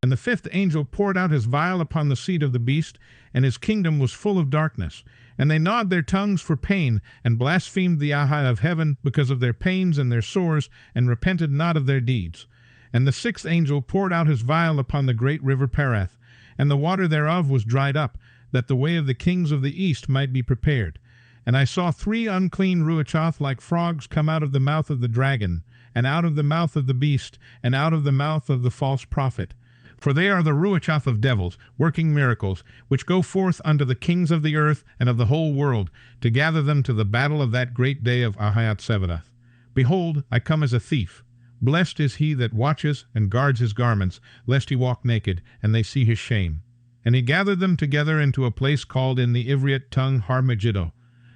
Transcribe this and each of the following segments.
And the fifth angel poured out his vial upon the seat of the beast, and his kingdom was full of darkness. And they gnawed their tongues for pain, and blasphemed the Yahweh of heaven because of their pains and their sores, and repented not of their deeds. And the sixth angel poured out his vial upon the great river Perath, and the water thereof was dried up, that the way of the kings of the east might be prepared. And I saw 3 unclean ruachoth like frogs come out of the mouth of the dragon, and out of the mouth of the beast, and out of the mouth of the false prophet. For they are the ruachoth of devils, working miracles, which go forth unto the kings of the earth and of the whole world, to gather them to the battle of that great day of Ahayat Sevedath. Behold, I come as a thief. Blessed is he that watches and guards his garments, lest he walk naked, and they see his shame. And he gathered them together into a place called in the Ivriat tongue Har Megiddo.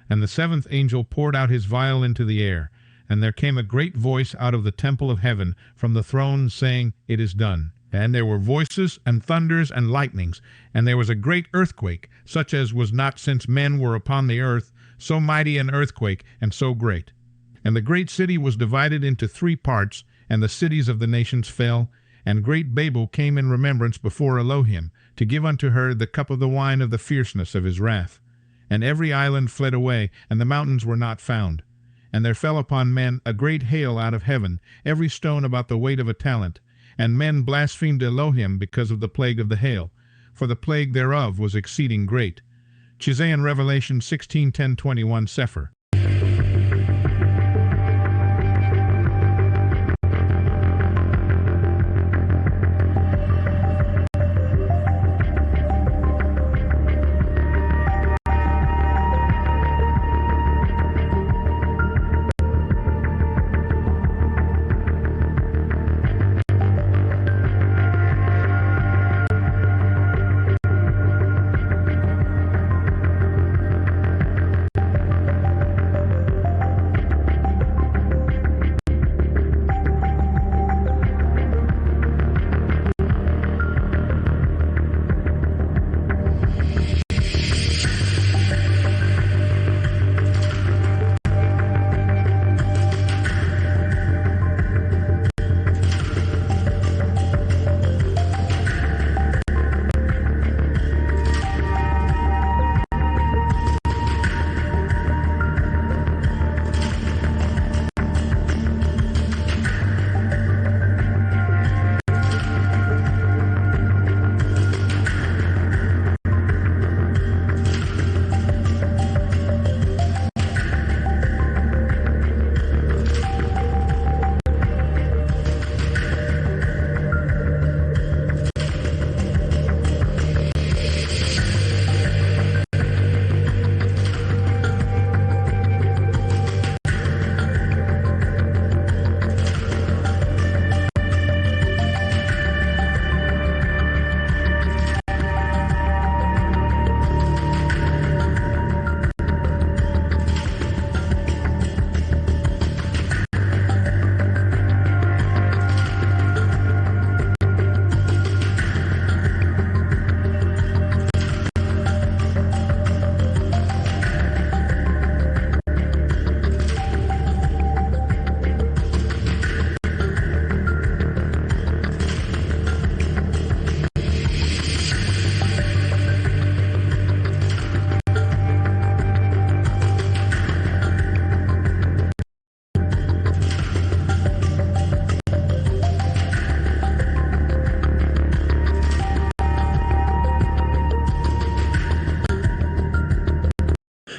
And the seventh angel poured out his vial into the air. And there came a great voice out of the temple of heaven from the throne, saying, It is done. And there were voices and thunders and lightnings, and there was a great earthquake, such as was not since men were upon the earth, so mighty an earthquake, and so great. And the great city was divided into 3 parts, and the cities of the nations fell, and great Babel came in remembrance before Elohim, to give unto her the cup of the wine of the fierceness of his wrath. And every island fled away, and the mountains were not found. And there fell upon men a great hail out of heaven, every stone about the weight of a talent. And men blasphemed Elohim because of the plague of the hail, for the plague thereof was exceeding great. CHIZAYON Revelation 16:10-21 CEPHER.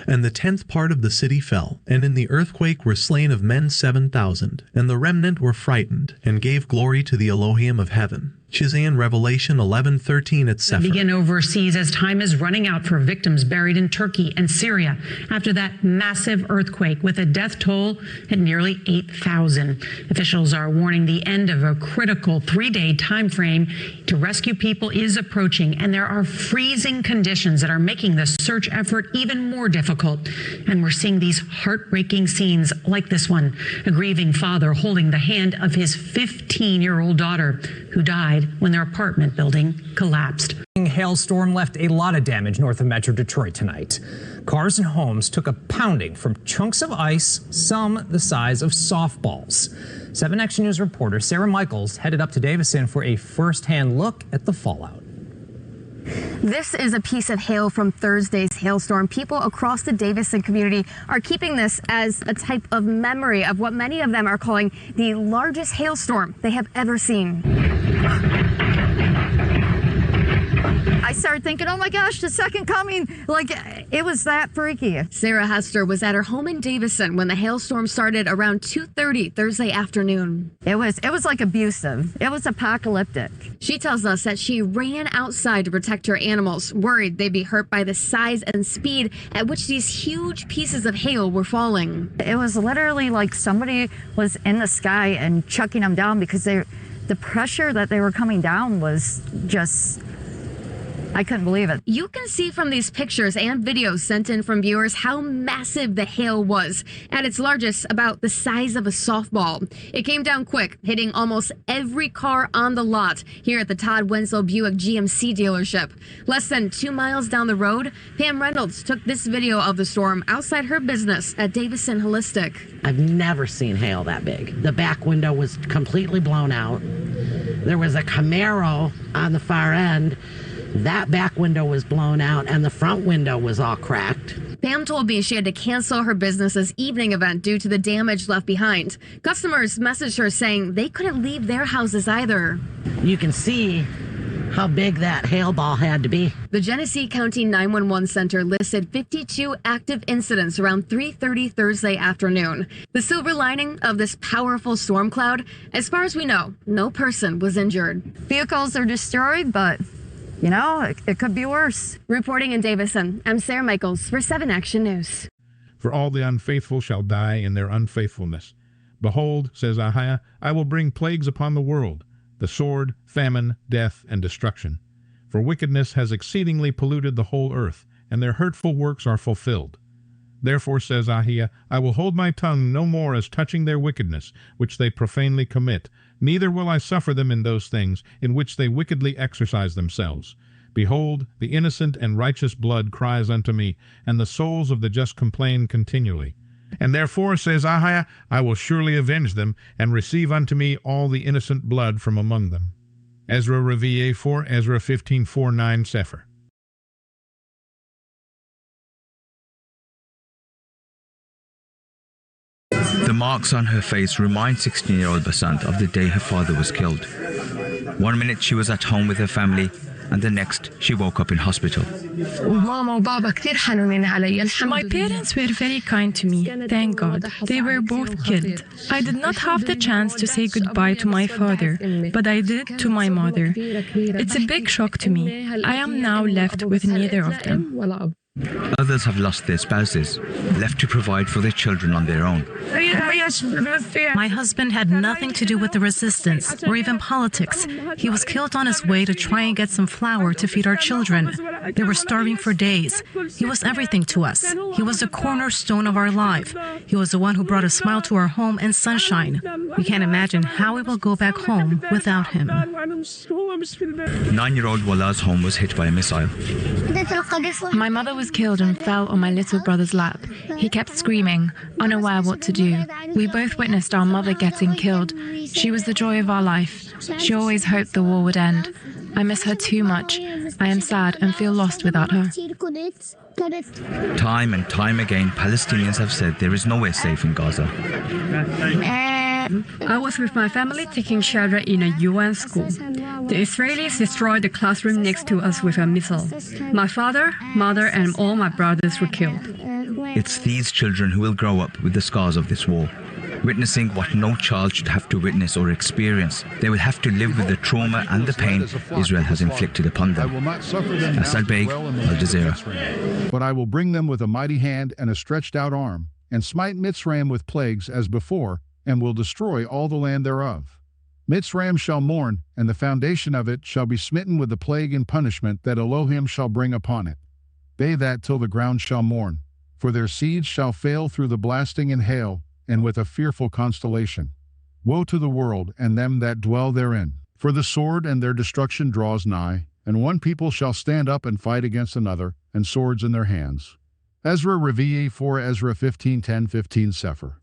And the 10th part of the city fell, and in the earthquake were slain of men 7,000, and the remnant were frightened, and gave glory to the Elohim of heaven. CHIZAYON Revelation 11:13 at CEPHER. Begin overseas as time is running out for victims buried in Turkey and Syria after that massive earthquake with a death toll at nearly 8,000. Officials are warning the end of a critical 3-day time frame to rescue people is approaching, and there are freezing conditions that are making the search effort even more difficult. And we're seeing these heartbreaking scenes like this one, a grieving father holding the hand of his 15-year-old daughter who died when their apartment building collapsed. Hailstorm left a lot of damage north of Metro Detroit tonight. Cars and homes took a pounding from chunks of ice, some the size of softballs. 7 Action News reporter Sarah Michaels headed up to Davison for a first-hand look at the fallout. This is a piece of hail from Thursday's hailstorm. People across the Davison community are keeping this as a type of memory of what many of them are calling the largest hailstorm they have ever seen. I started thinking, oh my gosh, the second coming, like it was that freaky. Sarah Hester was at her home in Davison when the hailstorm started around 2:30 Thursday afternoon. It was like abusive. It was apocalyptic. She tells us that she ran outside to protect her animals, worried they'd be hurt by the size and speed at which these huge pieces of hail were falling. It was literally like somebody was in the sky and chucking them down because the pressure that they were coming down was just, I couldn't believe it. You can see from these pictures and videos sent in from viewers how massive the hail was. At its largest, about the size of a softball. It came down quick, hitting almost every car on the lot here at the Todd Wenzel Buick GMC dealership. Less than 2 miles down the road, Pam Reynolds took this video of the storm outside her business at Davison Holistic. I've never seen hail that big. The back window was completely blown out. There was a Camaro on the far end. That back window was blown out and the front window was all cracked. Pam told me she had to cancel her business's evening event due to the damage left behind. Customers messaged her saying they couldn't leave their houses either. You can see how big that hail ball had to be. The Genesee County 911 Center listed 52 active incidents around 3:30 Thursday afternoon. The silver lining of this powerful storm cloud, as far as we know, no person was injured. Vehicles are destroyed, but you know, it could be worse. Reporting in Davison, I'm Sarah Michaels for 7 Action News. For all the unfaithful shall die in their unfaithfulness. Behold, says Ahiah, I will bring plagues upon the world, the sword, famine, death, and destruction. For wickedness has exceedingly polluted the whole earth, and their hurtful works are fulfilled. Therefore, says Ahiah, I will hold my tongue no more as touching their wickedness, which they profanely commit, neither will I suffer them in those things in which they wickedly exercise themselves. Behold, the innocent and righteous blood cries unto me, and the souls of the just complain continually. And therefore, says Ahiah, I will surely avenge them, and receive unto me all the innocent blood from among them. Ezra REVIY 4, Ezra 15:4-9, CEPHER. The marks on her face remind 16-year-old Basant of the day her father was killed. 1 minute she was at home with her family, and the next she woke up in hospital. My parents were very kind to me, thank God. They were both killed. I did not have the chance to say goodbye to my father, but I did to my mother. It's a big shock to me. I am now left with neither of them. Others have lost their spouses, left to provide for their children on their own. My husband had nothing to do with the resistance or even politics. He was killed on his way to try and get some flour to feed our children. They were starving for days. He was everything to us. He was the cornerstone of our life. He was the one who brought a smile to our home and sunshine. We can't imagine how we will go back home without him. 9-year-old Wallah's home was hit by a missile. My mother was killed and fell on my little brother's lap. He kept screaming, unaware what to do. We both witnessed our mother getting killed. She was the joy of our life. She always hoped the war would end. I miss her too much. I am sad and feel lost without her. Time and time again, Palestinians have said there is nowhere safe in Gaza. I was with my family taking shelter in a UN school. The Israelis destroyed the classroom next to us with a missile. My father, mother, and all my brothers were killed. It's these children who will grow up with the scars of this war, witnessing what no child should have to witness or experience. They will have to live with the trauma and the pain Israel has inflicted upon them. Asad Beg, Al Jazeera. But I will bring them with a mighty hand and a stretched out arm, and smite Mitzrayim with plagues as before, and will destroy all the land thereof. Mitzrayim shall mourn, and the foundation of it shall be smitten with the plague and punishment that Elohim shall bring upon it. They that till the ground shall mourn, for their seeds shall fail through the blasting and hail, and with a fearful constellation. Woe to the world and them that dwell therein, for the sword and their destruction draws nigh, and one people shall stand up and fight against another, and swords in their hands. Ezra REVIY 4 Ezra 15:10-15 CEPHER.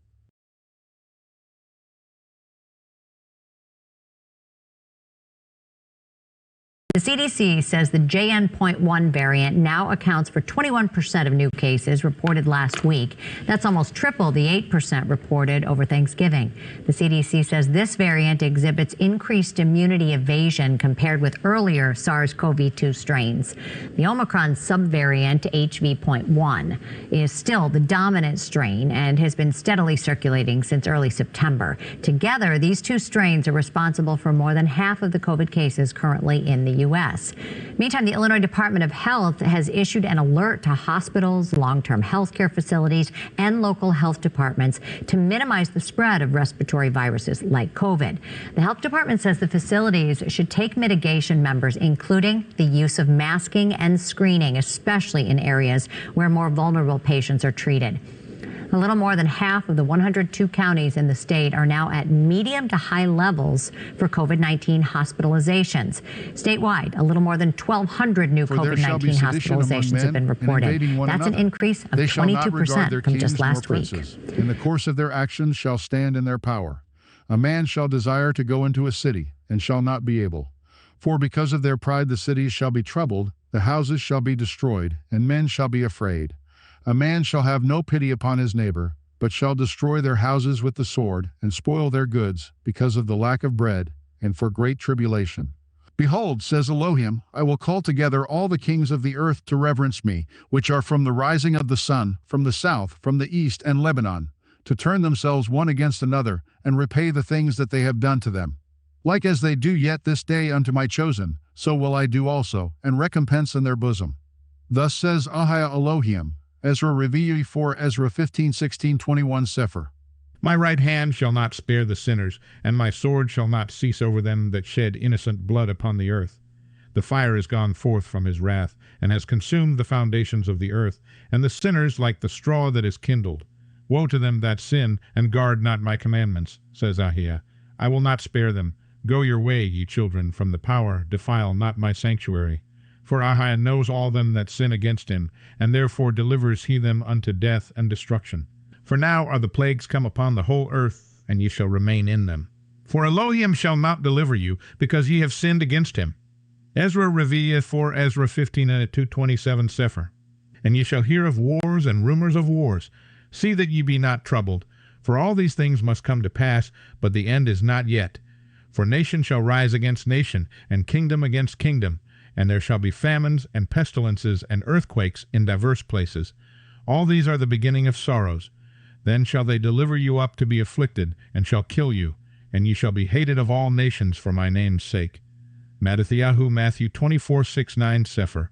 The CDC says the JN.1 variant now accounts for 21% of new cases reported last week. That's almost triple the 8% reported over Thanksgiving. The CDC says this variant exhibits increased immunity evasion compared with earlier SARS-CoV-2 strains. The Omicron subvariant HV.1 is still the dominant strain and has been steadily circulating since early September. Together, these two strains are responsible for more than half of the COVID cases currently in the U.S. Meantime, the Illinois Department of Health has issued an alert to hospitals, long-term health care facilities, and local health departments to minimize the spread of respiratory viruses like COVID. The health department says the facilities should take mitigation measures, including the use of masking and screening, especially in areas where more vulnerable patients are treated. A little more than half of the 102 counties in the state are now at medium to high levels for COVID-19 hospitalizations. Statewide, a little more than 1,200 new COVID-19 hospitalizations have been reported. That's an increase of 22% from just last week. In the course of their actions shall stand in their power. A man shall desire to go into a city, and shall not be able. For because of their pride the cities shall be troubled, the houses shall be destroyed, and men shall be afraid. A man shall have no pity upon his neighbor, but shall destroy their houses with the sword, and spoil their goods, because of the lack of bread, and for great tribulation. Behold, says Elohim, I will call together all the kings of the earth to reverence me, which are from the rising of the sun, from the south, from the east, and Lebanon, to turn themselves one against another, and repay the things that they have done to them. Like as they do yet this day unto my chosen, so will I do also, and recompense in their bosom. Thus says Ahia Elohim, Ezra REVIY 4 Ezra 15:16-21 CEPHER. My right hand shall not spare the sinners, and my sword shall not cease over them that shed innocent blood upon the earth. The fire is gone forth from his wrath, and has consumed the foundations of the earth, and the sinners like the straw that is kindled. Woe to them that sin, and guard not my commandments, says Ahia. I will not spare them. Go your way, ye children, from the power, defile not my sanctuary. For Ahia knows all them that sin against him, and therefore delivers he them unto death and destruction. For now are the plagues come upon the whole earth, and ye shall remain in them. For Elohim shall not deliver you, because ye have sinned against him. Ezra REVIY 4 Ezra 15:2-27 CEPHER. And ye shall hear of wars and rumors of wars. See that ye be not troubled. For all these things must come to pass, but the end is not yet. For nation shall rise against nation, and kingdom against kingdom. And there shall be famines and pestilences and earthquakes in divers places. All these are the beginning of sorrows. Then shall they deliver you up to be afflicted, and shall kill you, and ye shall be hated of all nations for my name's sake. MATTITHYAHU Matthew 24:6-9 CEPHER.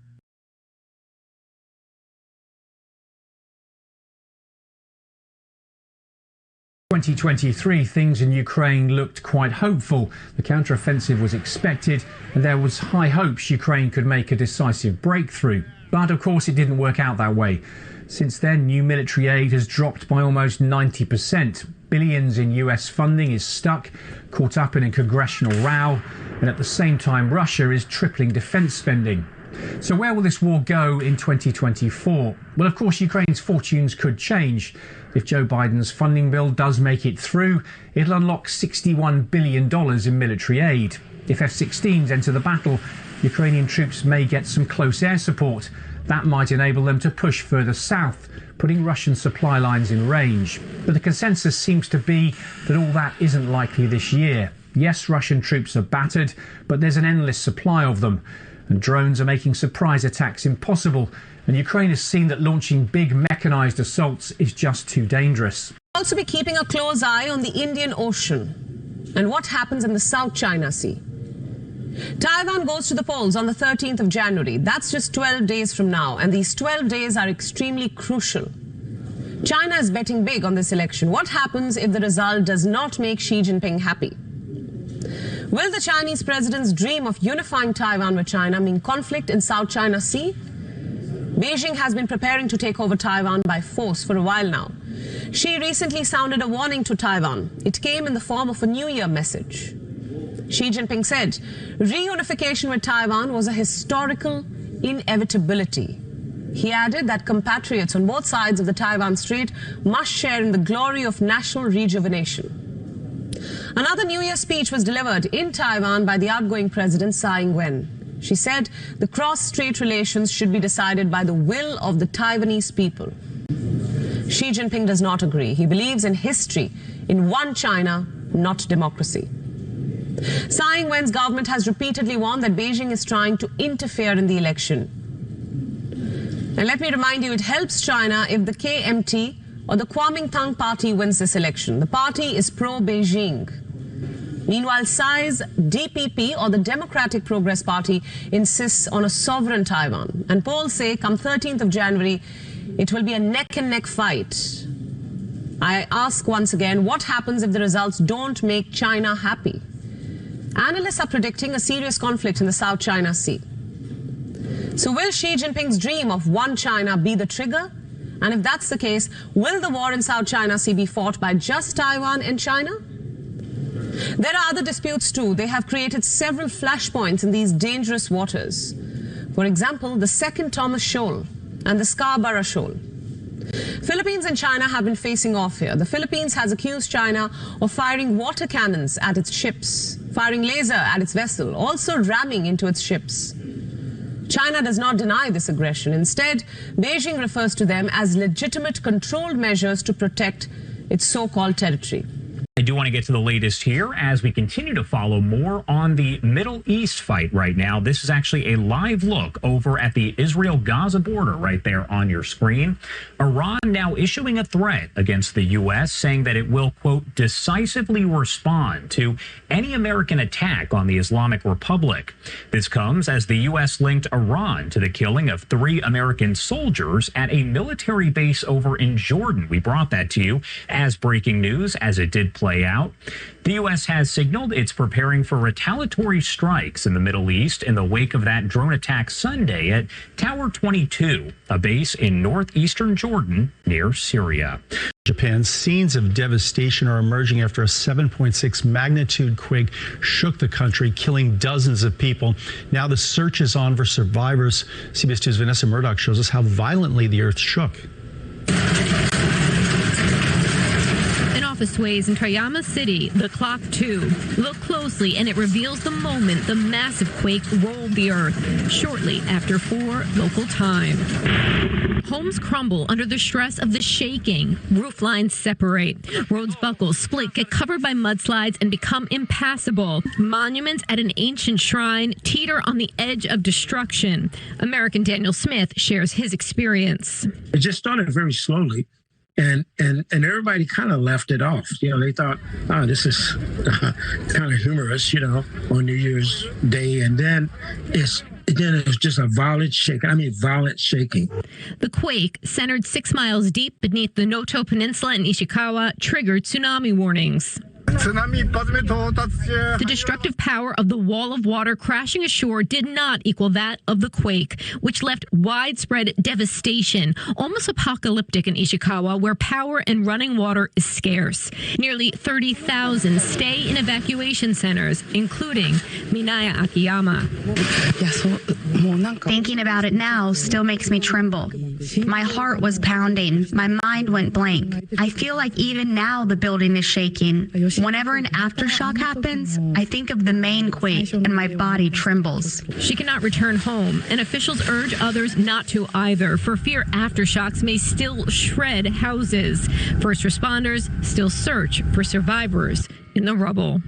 In 2023, things in Ukraine looked quite hopeful. The counteroffensive was expected, and there was high hopes Ukraine could make a decisive breakthrough. But of course, it didn't work out that way. Since then, new military aid has dropped by almost 90%. Billions in US funding is stuck, caught up in a congressional row, and at the same time, Russia is tripling defense spending. So where will this war go in 2024? Well, of course, Ukraine's fortunes could change. If Joe Biden's funding bill does make it through, it'll unlock $61 billion in military aid. If F-16s enter the battle, Ukrainian troops may get some close air support. That might enable them to push further south, putting Russian supply lines in range. But the consensus seems to be that all that isn't likely this year. Yes, Russian troops are battered, but there's an endless supply of them. And drones are making surprise attacks impossible. And Ukraine has seen that launching big mechanized assaults is just too dangerous. We'll also be keeping a close eye on the Indian Ocean and what happens in the South China Sea. Taiwan goes to the polls on the 13th of January. That's just 12 days from now, and these 12 days are extremely crucial. China is betting big on this election. What happens if the result does not make Xi Jinping happy? Will the Chinese president's dream of unifying Taiwan with China mean conflict in South China Sea? Beijing has been preparing to take over Taiwan by force for a while now. Xi recently sounded a warning to Taiwan. It came in the form of a New Year message. Xi Jinping said reunification with Taiwan was a historical inevitability. He added that compatriots on both sides of the Taiwan Strait must share in the glory of national rejuvenation. Another New Year speech was delivered in Taiwan by the outgoing president, Tsai Ing-wen. She said the cross-strait relations should be decided by the will of the Taiwanese people. Xi Jinping does not agree. He believes in history, in one China, not democracy. Tsai Ing-wen's government has repeatedly warned that Beijing is trying to interfere in the election. And let me remind you, it helps China if the KMT or the Kuomintang party wins this election. The party is pro-Beijing. Meanwhile, Tsai's DPP, or the Democratic Progress Party, insists on a sovereign Taiwan. And polls say come 13th of January, it will be a neck-and-neck fight. I ask once again, what happens if the results don't make China happy? Analysts are predicting a serious conflict in the South China Sea. So will Xi Jinping's dream of one China be the trigger? And if that's the case, will the war in South China Sea be fought by just Taiwan and China? There are other disputes too. They have created several flashpoints in these dangerous waters. For example, the Second Thomas Shoal and the Scarborough Shoal. Philippines and China have been facing off here. The Philippines has accused China of firing water cannons at its ships, firing laser at its vessel, also ramming into its ships. China does not deny this aggression. Instead, Beijing refers to them as legitimate controlled measures to protect its so-called territory. I do want to get to the latest here as we continue to follow more on the Middle East fight right now. This is actually a live look over at the Israel-Gaza border right there on your screen. Iran now issuing a threat against the U.S., saying that it will, quote, decisively respond to any American attack on the Islamic Republic. This comes as the U.S. linked Iran to the killing of 3 American soldiers at a military base over in Jordan. We brought that to you as breaking news as it did play out. The U.S. has signaled it's preparing for retaliatory strikes in the Middle East in the wake of that drone attack Sunday at Tower 22, a base in northeastern Jordan near Syria. Japan, scenes of devastation are emerging after a 7.6 magnitude quake shook the country, killing dozens of people. Now the search is on for survivors. CBS 2's Vanessa Murdoch shows us how violently the earth shook. Officeways in Toyama City, the clock too. Look closely and it reveals the moment the massive quake rolled the earth, shortly after 4 local time. Homes crumble under the stress of the shaking. Roof lines separate. Roads buckle, split, get covered by mudslides and become impassable. Monuments at an ancient shrine teeter on the edge of destruction. American Daniel Smith shares his experience. It just started very slowly. And everybody kind of left it off. You know, they thought, oh, this is kind of humorous, you know, on New Year's Day. And then it was just a violent shaking. I mean, violent shaking. The quake, centered 6 miles deep beneath the Noto Peninsula in Ishikawa, triggered tsunami warnings. The destructive power of the wall of water crashing ashore did not equal that of the quake, which left widespread devastation, almost apocalyptic in Ishikawa, where power and running water is scarce. Nearly 30,000 stay in evacuation centers, including Minaya Akiyama. Thinking about it now still makes me tremble. My heart was pounding. My mind went blank. I feel like even now the building is shaking. Whenever an aftershock happens, I think of the main quake and my body trembles. She cannot return home, and officials urge others not to either, for fear aftershocks may still shred houses. First responders still search for survivors in the rubble.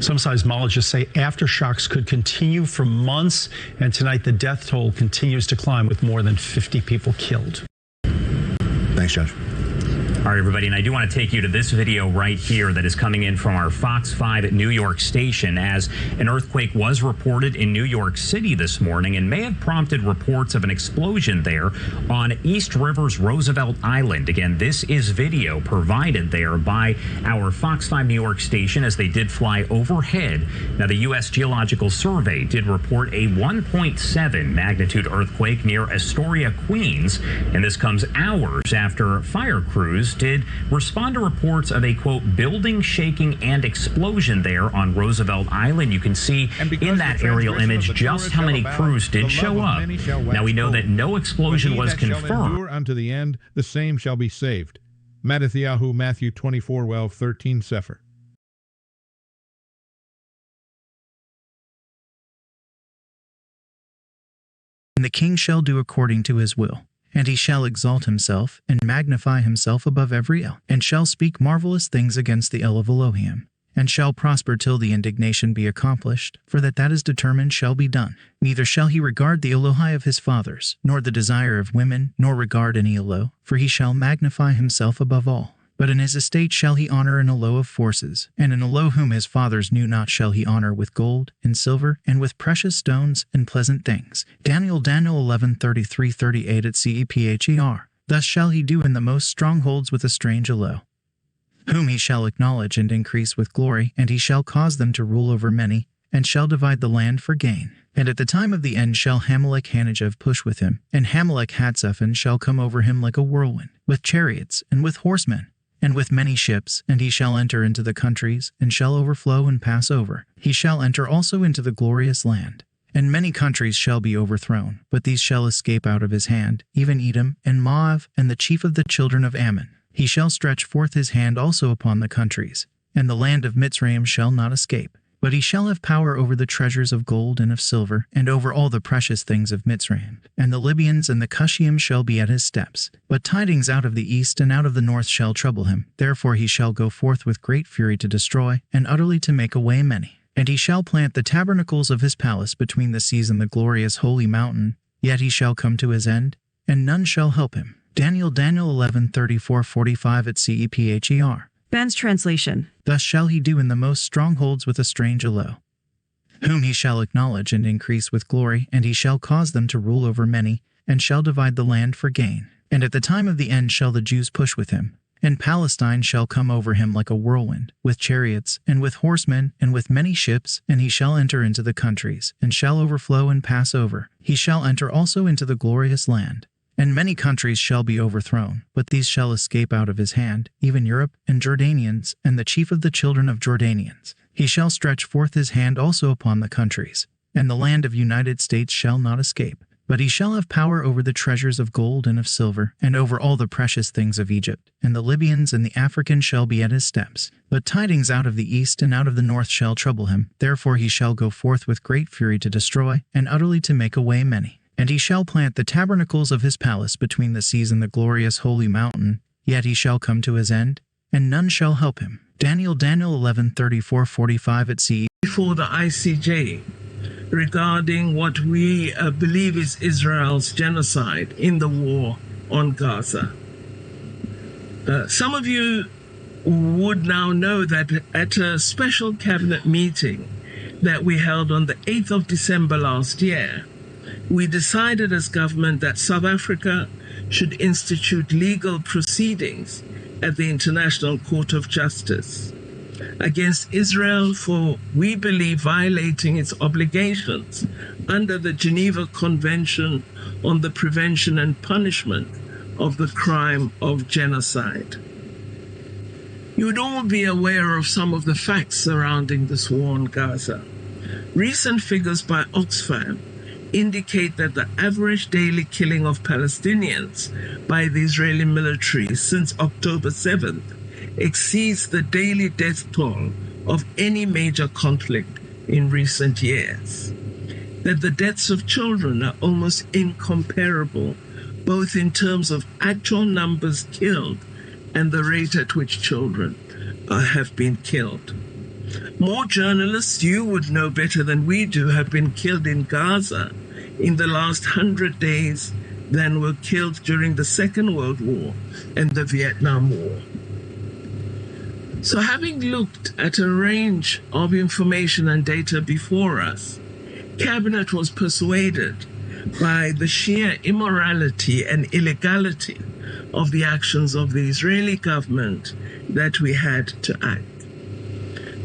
Some seismologists say aftershocks could continue for months, and tonight the death toll continues to climb with more than 50 people killed. Thanks, Josh. All right, everybody, and I do want to take you to this video right here that is coming in from our Fox 5 New York station, as an earthquake was reported in New York City this morning and may have prompted reports of an explosion there on East River's Roosevelt Island. Again, this is video provided there by our Fox 5 New York station as they did fly overhead. Now, the U.S. Geological Survey did report a 1.7 magnitude earthquake near Astoria, Queens, and this comes hours after fire crews just did, respond to reports of a, quote, building shaking and explosion there on Roosevelt Island. You can see in that aerial image just how many crews did show up. Now we know that no explosion was confirmed. Unto the end, the same shall be saved. MATTITHYAHU, Matthew 24:12-13, CEPHER. And the king shall do according to his will, and he shall exalt himself, and magnify himself above every El, and shall speak marvelous things against the El of Elohim, and shall prosper till the indignation be accomplished, for that is determined shall be done. Neither shall he regard the Elohai of his fathers, nor the desire of women, nor regard any Elo, for he shall magnify himself above all. But in his estate shall he honor an Elo of forces, and an Elo whom his fathers knew not shall he honor with gold, and silver, and with precious stones, and pleasant things. Daniel 11:33-38 at CEPHER. Thus shall he do in the most strongholds with a strange Elo, whom he shall acknowledge and increase with glory, and he shall cause them to rule over many, and shall divide the land for gain. And at the time of the end shall Hamelech Hanajah push with him, and Hamelech Hatzephan shall come over him like a whirlwind, with chariots, and with horsemen, and with many ships, and he shall enter into the countries, and shall overflow and pass over. He shall enter also into the glorious land. And many countries shall be overthrown, but these shall escape out of his hand, even Edom, and Moab, and the chief of the children of Ammon. He shall stretch forth his hand also upon the countries, and the land of Mitzrayim shall not escape. But he shall have power over the treasures of gold and of silver, and over all the precious things of Mitzrayim. And the Libyans and the Cushiim shall be at his steps. But tidings out of the east and out of the north shall trouble him. Therefore he shall go forth with great fury to destroy, and utterly to make away many. And he shall plant the tabernacles of his palace between the seas and the glorious holy mountain. Yet he shall come to his end, and none shall help him. Daniel 11:34-45 at CEPHER. Ben's translation. Thus shall he do in the most strongholds with a strange Elo, whom he shall acknowledge and increase with glory, and he shall cause them to rule over many, and shall divide the land for gain. And at the time of the end shall the Jews push with him, and Palestine shall come over him like a whirlwind, with chariots, and with horsemen, and with many ships, and he shall enter into the countries, and shall overflow and pass over. He shall enter also into the glorious land. And many countries shall be overthrown, but these shall escape out of his hand, even Europe, and Jordanians, and the chief of the children of Jordanians. He shall stretch forth his hand also upon the countries, and the land of United States shall not escape. But he shall have power over the treasures of gold and of silver, and over all the precious things of Egypt. And the Libyans and the Africans shall be at his steps. But tidings out of the east and out of the north shall trouble him. Therefore he shall go forth with great fury to destroy, and utterly to make away many. And he shall plant the tabernacles of his palace between the seas and the glorious holy mountain. Yet he shall come to his end, and none shall help him. Daniel 11:34-45 at CE. Before the ICJ, regarding what we believe is Israel's genocide in the war on Gaza. Some of you would now know that at a special cabinet meeting that we held on the 8th of December last year, we decided as government that South Africa should institute legal proceedings at the International Court of Justice against Israel for, we believe, violating its obligations under the Geneva Convention on the Prevention and Punishment of the Crime of Genocide. You would all be aware of some of the facts surrounding this war on Gaza. Recent figures by Oxfam indicate that the average daily killing of Palestinians by the Israeli military since October 7th exceeds the daily death toll of any major conflict in recent years. That the deaths of children are almost incomparable, both in terms of actual numbers killed and the rate at which children have been killed. More journalists, you would know better than we do, have been killed in Gaza in the last 100 days than were killed during the Second World War and the Vietnam War. So having looked at a range of information and data before us, Cabinet was persuaded by the sheer immorality and illegality of the actions of the Israeli government that we had to act.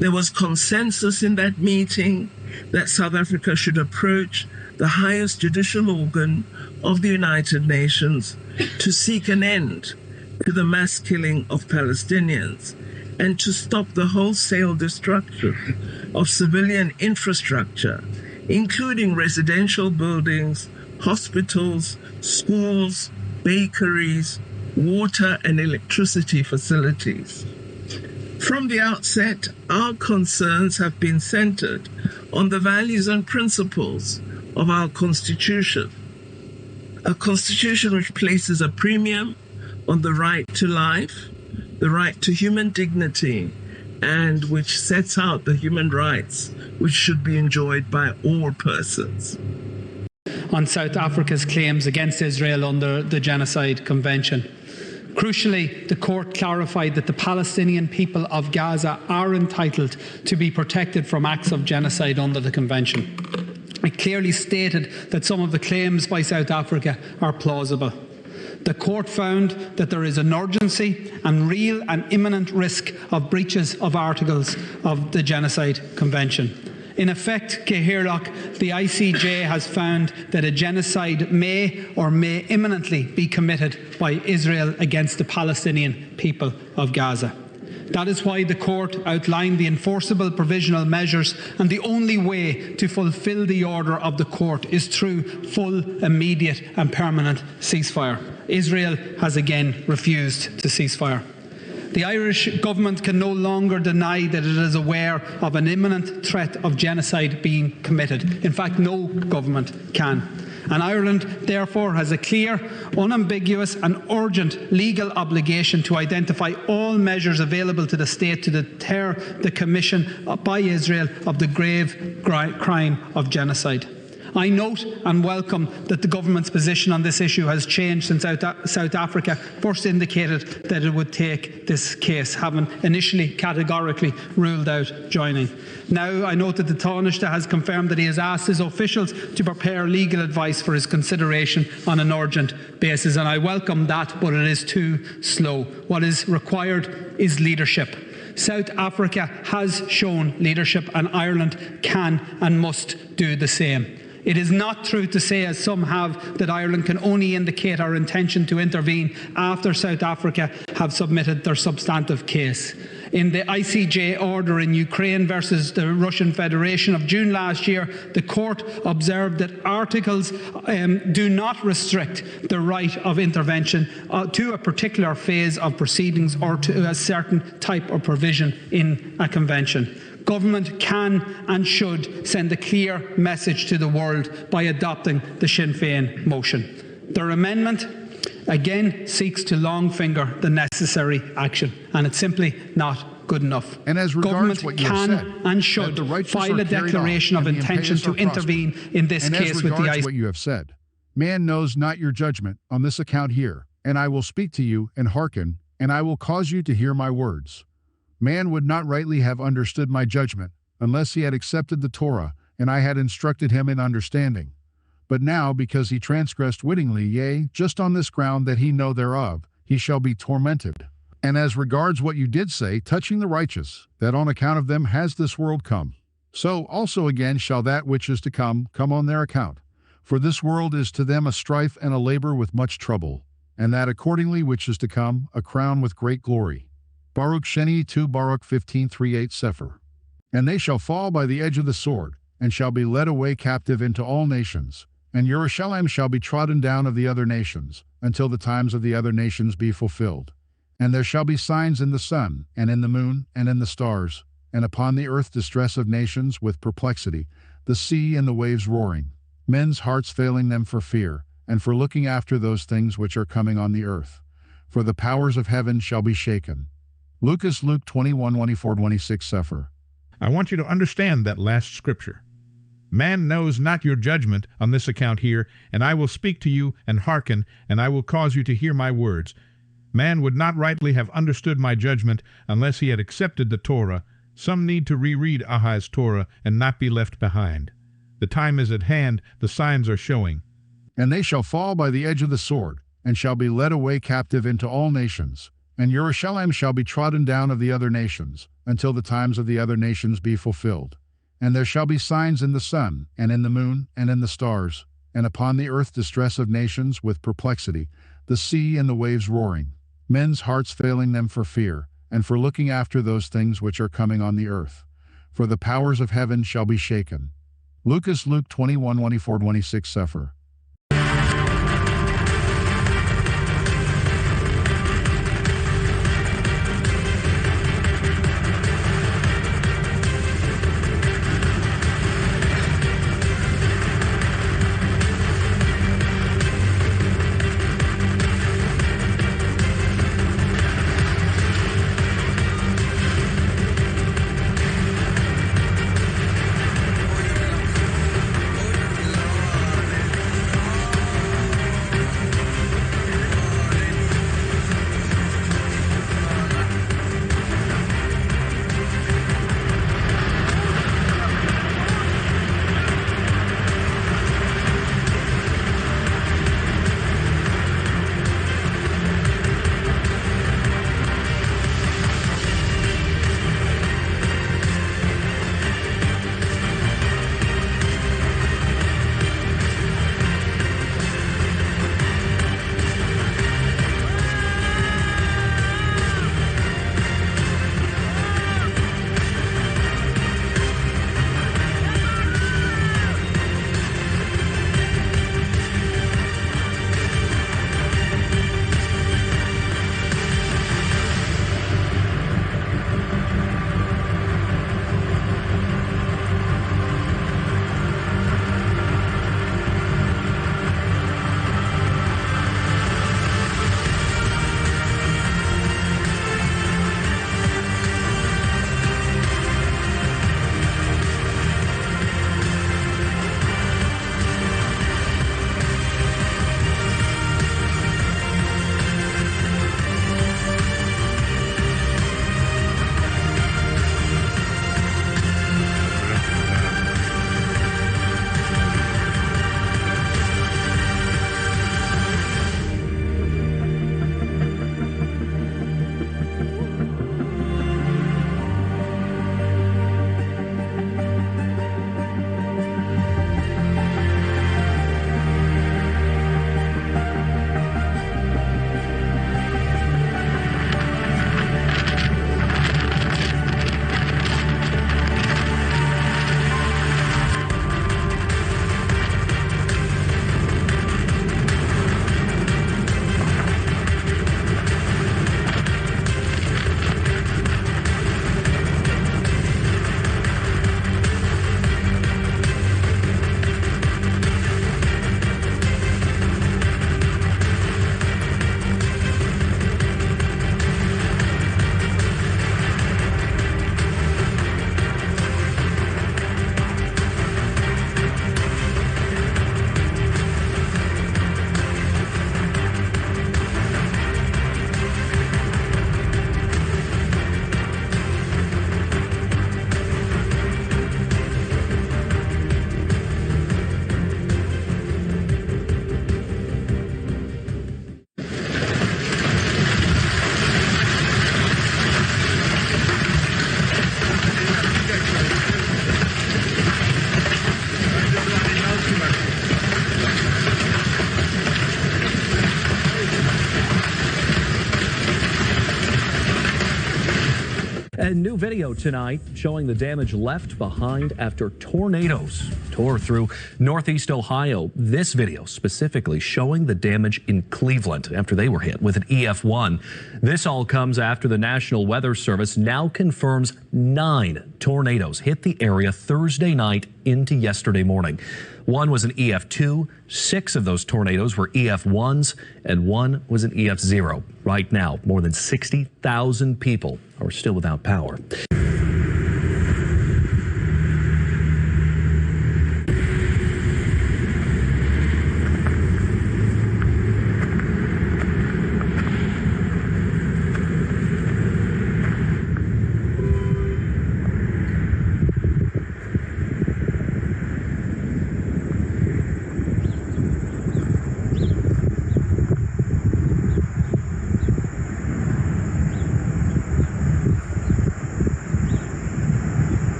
There was consensus in that meeting that South Africa should approach the highest judicial organ of the United Nations to seek an end to the mass killing of Palestinians and to stop the wholesale destruction of civilian infrastructure, including residential buildings, hospitals, schools, bakeries, water and electricity facilities. From the outset, our concerns have been centered on the values and principles of our Constitution, a Constitution which places a premium on the right to life, the right to human dignity, and which sets out the human rights which should be enjoyed by all persons. On South Africa's claims against Israel under the Genocide Convention. Crucially, the court clarified that the Palestinian people of Gaza are entitled to be protected from acts of genocide under the Convention. It clearly stated that some of the claims by South Africa are plausible. The court found that there is an urgency and real and imminent risk of breaches of articles of the Genocide Convention. In effect, Cahirlock, the ICJ has found that a genocide may or may imminently be committed by Israel against the Palestinian people of Gaza. That is why the court outlined the enforceable provisional measures, and the only way to fulfil the order of the court is through full, immediate and permanent ceasefire. Israel has again refused to ceasefire. The Irish government can no longer deny that it is aware of an imminent threat of genocide being committed. In fact, no government can. And Ireland, therefore, has a clear, unambiguous and urgent legal obligation to identify all measures available to the state to deter the commission by Israel of the grave crime of genocide. I note and welcome that the government's position on this issue has changed since South Africa first indicated that it would take this case, having initially categorically ruled out joining. Now I note that the Taoiseach has confirmed that he has asked his officials to prepare legal advice for his consideration on an urgent basis, and I welcome that, but it is too slow. What is required is leadership. South Africa has shown leadership, and Ireland can and must do the same. It is not true to say, as some have, that Ireland can only indicate our intention to intervene after South Africa have submitted their substantive case. In the ICJ order in Ukraine versus the Russian Federation of June last year, the court observed that articles do not restrict the right of intervention to a particular phase of proceedings or to a certain type of provision in a convention. Government can and should send a clear message to the world by adopting the Sinn Féin motion. Their amendment, again, seeks to long finger the necessary action, and it's simply not good enough. And as regards what you have said, and should file a declaration of intention to intervene in this case with the ICJ. What you have said, man knows not your judgment on this account here, and I will speak to you and hearken, and I will cause you to hear my words. Man would not rightly have understood my judgment, unless he had accepted the Torah, and I had instructed him in understanding. But now, because he transgressed wittingly, yea, just on this ground that he know thereof, he shall be tormented. And as regards what you did say touching the righteous, that on account of them has this world come, so also again shall that which is to come on their account. For this world is to them a strife and a labor with much trouble, and that accordingly which is to come, a crown with great glory. BARUK SHENIY 2 BARUK 15:3-8 CEPHER. And they shall fall by the edge of the sword, and shall be led away captive into all nations, and Jerusalem shall be trodden down of the other nations, until the times of the other nations be fulfilled. And there shall be signs in the sun, and in the moon, and in the stars, and upon the earth distress of nations with perplexity, the sea and the waves roaring, men's hearts failing them for fear, and for looking after those things which are coming on the earth. For the powers of heaven shall be shaken. LUQAS Luke 21:24-26 CEPHER. I want you to understand that last scripture. Man knows not your judgment on this account here, and I will speak to you and hearken, and I will cause you to hear my words. Man would not rightly have understood my judgment unless he had accepted the Torah. Some need to reread Ahai's Torah and not be left behind. The time is at hand, the signs are showing. And they shall fall by the edge of the sword, and shall be led away captive into all nations. And Jerusalem shall be trodden down of the other nations, until the times of the other nations be fulfilled. And there shall be signs in the sun, and in the moon, and in the stars, and upon the earth distress of nations with perplexity, the sea and the waves roaring, men's hearts failing them for fear, and for looking after those things which are coming on the earth. For the powers of heaven shall be shaken. LUQAS, Luke 21:24-26 CEPHER. A new video tonight showing the damage left behind after tornadoes tore through northeast Ohio. This video specifically showing the damage in Cleveland after they were hit with an EF1. This all comes after the National Weather Service now confirms 9 tornadoes hit the area Thursday night into yesterday morning. One was an EF2, 6 of those tornadoes were EF1s, and 1 was an EF0. Right now, more than 60,000 people are still without power.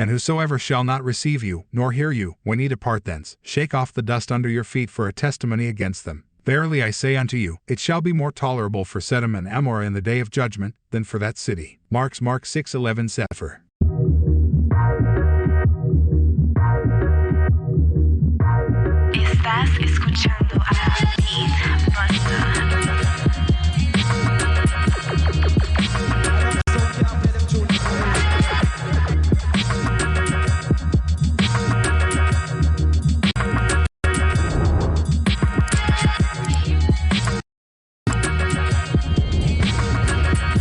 And whosoever shall not receive you, nor hear you, when ye depart thence, shake off the dust under your feet for a testimony against them. Verily I say unto you, it shall be more tolerable for Sodom and Amorah in the day of judgment, than for that city. Mark 6:11 CEPHER. Estás escuchando a REVIY.